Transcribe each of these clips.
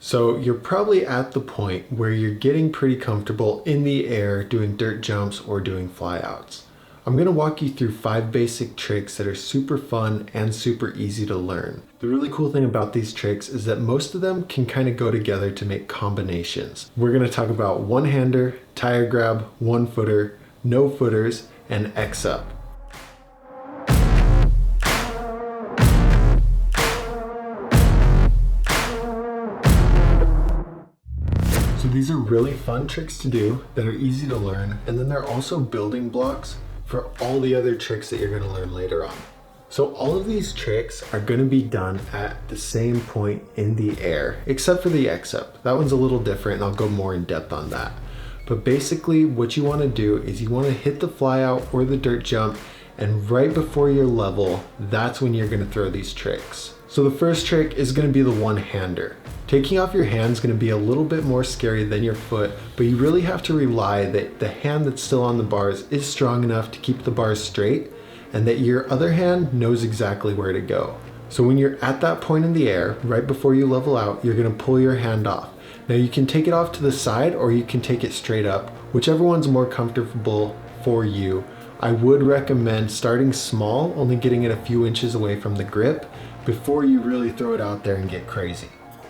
So you're probably at the point where you're getting pretty comfortable in the air doing dirt jumps or doing flyouts. I'm going to walk you through 5 basic tricks that are super fun and super easy to learn. The really cool thing about these tricks is that most of them can kind of go together to make combinations. We're going to talk about one-hander, tire grab, one-footer, no footers, and X-up. So these are really fun tricks to do that are easy to learn, and then they're also building blocks for all the other tricks that you're going to learn later on. So all of these tricks are going to be done at the same point in the air, except for the X-up. That one's a little different and I'll go more in depth on that. But basically what you want to do is you want to hit the flyout or the dirt jump, and right before your level, that's when you're going to throw these tricks. So the first trick is going to be the one-hander. Taking off your hand is going to be a little bit more scary than your foot, but you really have to rely that the hand that's still on the bars is strong enough to keep the bars straight, and that your other hand knows exactly where to go. So when you're at that point in the air, right before you level out, you're going to pull your hand off. Now you can take it off to the side or you can take it straight up, whichever one's more comfortable for you. I would recommend starting small, only getting it a few inches away from the grip before you really throw it out there and get crazy.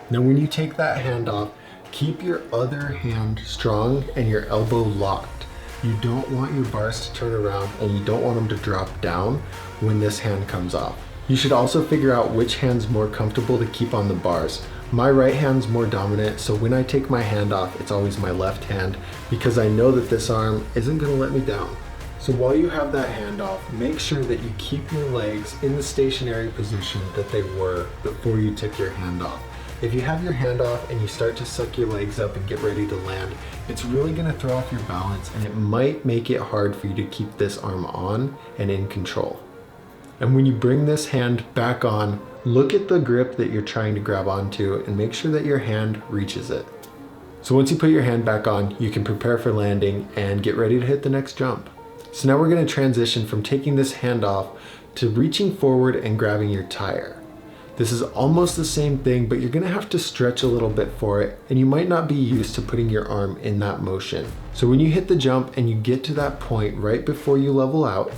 Now when you take that hand off, keep your other hand strong and your elbow locked. You don't want your bars to turn around and you don't want them to drop down when this hand comes off. You should also figure out which hand's more comfortable to keep on the bars. My right hand's more dominant, so when I take my hand off, it's always my left hand because I know that this arm isn't going to let me down. So while you have that hand off, make sure that you keep your legs in the stationary position that they were before you took your hand off. If you have your hand off and you start to suck your legs up and get ready to land, it's really going to throw off your balance and it might make it hard for you to keep this arm on and in control. And when you bring this hand back on, look at the grip that you're trying to grab onto and make sure that your hand reaches it. So once you put your hand back on, you can prepare for landing and get ready to hit the next jump. So now we're going to transition from taking this hand off to reaching forward and grabbing your tire. This is almost the same thing, but you're going to have to stretch a little bit for it, and you might not be used to putting your arm in that motion. So when you hit the jump and you get to that point right before you level out,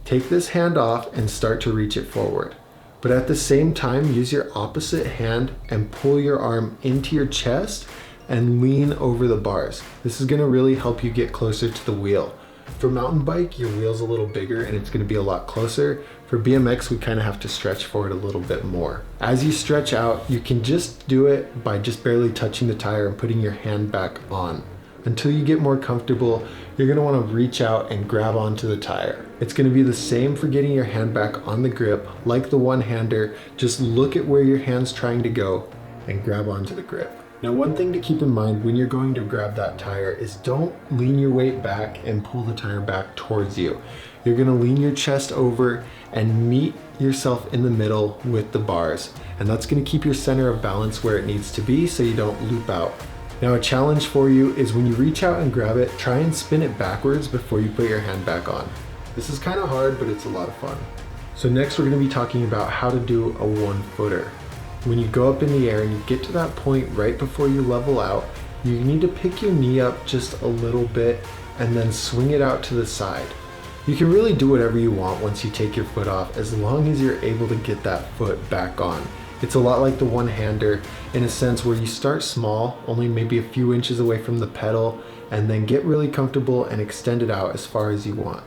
take this hand off and start to reach it forward. But at the same time, use your opposite hand and pull your arm into your chest and lean over the bars. This is going to really help you get closer to the wheel. For mountain bike, your wheel's a little bigger and it's going to be a lot closer. For BMX, we kind of have to stretch forward a little bit more. As you stretch out, you can just do it by just barely touching the tire and putting your hand back on. Until you get more comfortable, you're going to want to reach out and grab onto the tire. It's going to be the same for getting your hand back on the grip, like the one-hander. Just look at where your hand's trying to go and grab onto the grip. Now, one thing to keep in mind when you're going to grab that tire is don't lean your weight back and pull the tire back towards you. You're going to lean your chest over and meet yourself in the middle with the bars. And that's going to keep your center of balance where it needs to be so you don't loop out. Now, a challenge for you is when you reach out and grab it, try and spin it backwards before you put your hand back on. This is kind of hard, but it's a lot of fun. So next we're going to be talking about how to do a one-footer. When you go up in the air and you get to that point right before you level out, you need to pick your knee up just a little bit and then swing it out to the side. You can really do whatever you want once you take your foot off, as long as you're able to get that foot back on. It's a lot like the one-hander in a sense where you start small, only maybe a few inches away from the pedal, and then get really comfortable and extend it out as far as you want.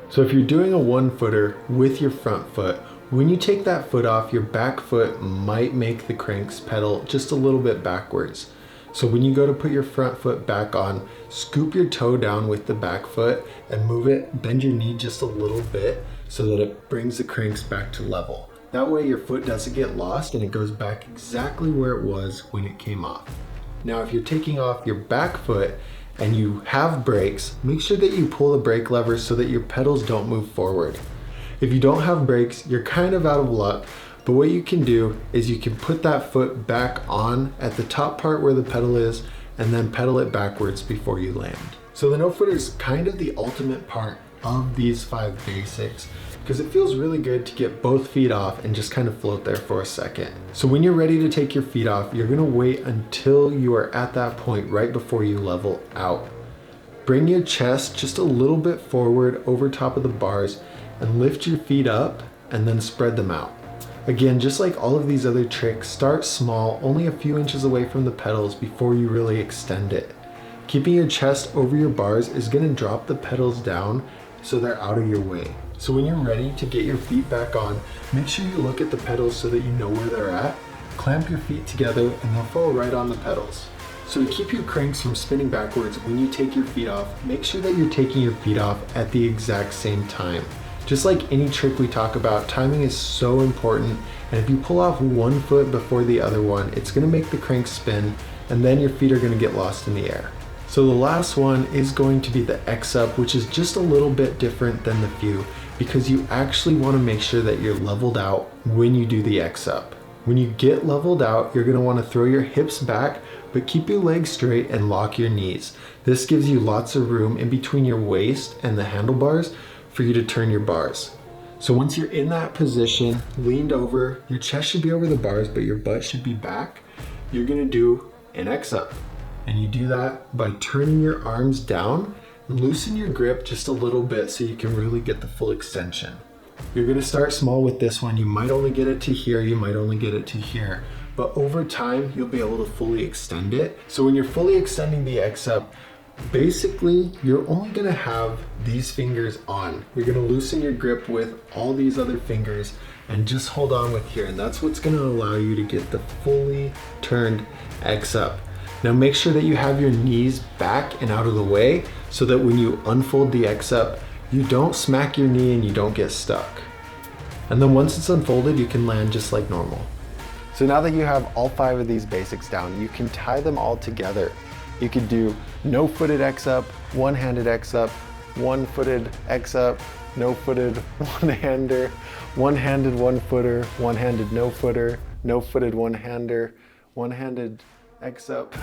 So if you're doing a one-footer with your front foot, when you take that foot off, your back foot might make the cranks pedal just a little bit backwards. So when you go to put your front foot back on, scoop your toe down with the back foot and move it, bend your knee just a little bit so that it brings the cranks back to level. That way your foot doesn't get lost and it goes back exactly where it was when it came off. Now if you're taking off your back foot and you have brakes, make sure that you pull the brake lever so that your pedals don't move forward. If you don't have brakes, you're kind of out of luck, but what you can do is you can put that foot back on at the top part where the pedal is and then pedal it backwards before you land. So the no-footer is kind of the ultimate part of these 5 basics, because it feels really good to get both feet off and just kind of float there for a second. So when you're ready to take your feet off, you're gonna wait until you are at that point right before you level out. Bring your chest just a little bit forward over top of the bars and lift your feet up and then spread them out. Again, just like all of these other tricks, start small, only a few inches away from the pedals before you really extend it. Keeping your chest over your bars is going to drop the pedals down so they're out of your way. So when you're ready to get your feet back on, make sure you look at the pedals so that you know where they're at. Clamp your feet together and they'll fall right on the pedals. So to keep your cranks from spinning backwards when you take your feet off, make sure that you're taking your feet off at the exact same time. Just like any trick we talk about, timing is so important, and if you pull off one foot before the other one, it's going to make the crank spin, and then your feet are going to get lost in the air. So the last one is going to be the X-up, which is just a little bit different than the few, because you actually want to make sure that you're leveled out when you do the X-up. When you get leveled out, you're going to want to throw your hips back, but keep your legs straight and lock your knees. This gives you lots of room in between your waist and the handlebars for you to turn your bars. So once you're in that position, leaned over, your chest should be over the bars, but your butt should be back, you're going to do an X-up. And you do that by turning your arms down and loosen your grip just a little bit so you can really get the full extension. You're gonna start small with this one. You might only get it to here, you might only get it to here, but over time, you'll be able to fully extend it. So when you're fully extending the X-up, basically, you're only gonna have these fingers on. You're gonna loosen your grip with all these other fingers and just hold on with here. And that's what's gonna allow you to get the fully turned X-up. Now make sure that you have your knees back and out of the way so that when you unfold the X-up, you don't smack your knee and you don't get stuck. And then once it's unfolded, you can land just like normal. So now that you have all 5 of these basics down, you can tie them all together. You could do no-footed X-up, one-handed X-up, one-footed X-up, no-footed one-hander, one-handed one-footer, one-handed no-footer, no-footed one-hander, one-handed X-up.